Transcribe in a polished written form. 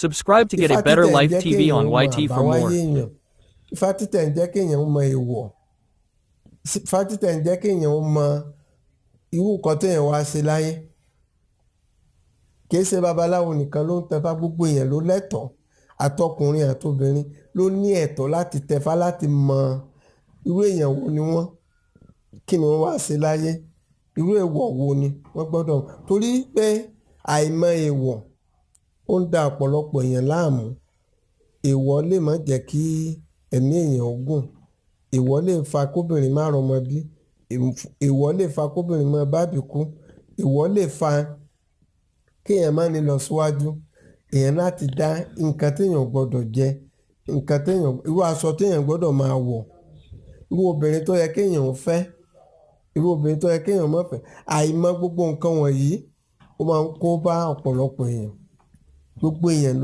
Subscribe to get Ifá a better títẹ̀ ń life jẹ́ TV on kéèyàn mọ YT for àbáwáyé more. èèyàn. Ifá títẹ̀ ń jẹ́ kéèyàn mọ èèwọ̀. Ifá títẹ̀ ń jẹ́ kéèyàn mọ irú nǹkan téèyàn wá ṣe láyé. Kì í ṣe babaláwo nìkan ló ń tẹfá, gbogbo èèyàn ló lẹ́tọ̀ọ́, àtọkùnrin àtobìnrin ló ní ẹ̀tọ́ láti tẹfá láti mọ irú èèyàn wo ni wọ́n, kí ni wọ́n wá ṣe láyé, irú èèwọ̀ wo ni wọ́n gbọ́dọ̀. Torí pé àìmọ̀ èèwọ̀ ó ń da ọ̀pọ̀lọpọ̀ èèyàn láàmú. Èèwọ̀ lè má jẹ́ kí ẹ̀mí èèyàn gùn. Èèwọ̀ lè fa kóbìnrin má rọ́mọ bí. Èèwọ̀ lè fa kóbìnrin má bábí kú. Èèwọ̀ lè fa kéèyàn má ní lọ síwájú. Èèyàn láti dá nǹkan téèyàn gbọ́dọ̀ jẹ, nǹkan téèyàn, irú aṣọ téèyàn gbọ́dọ̀ máa wọ̀, irú obìnrin tó yẹ kéèyàn ó fẹ́, irú obìnrin tó yẹ kéèyàn má fẹ́. Àìmọ̀ gbogbo nǹkan wọ̀nyí ó máa ń kó bá ọ̀pọ̀lọpọ̀ èèyàn. Gbogbo èèyàn ló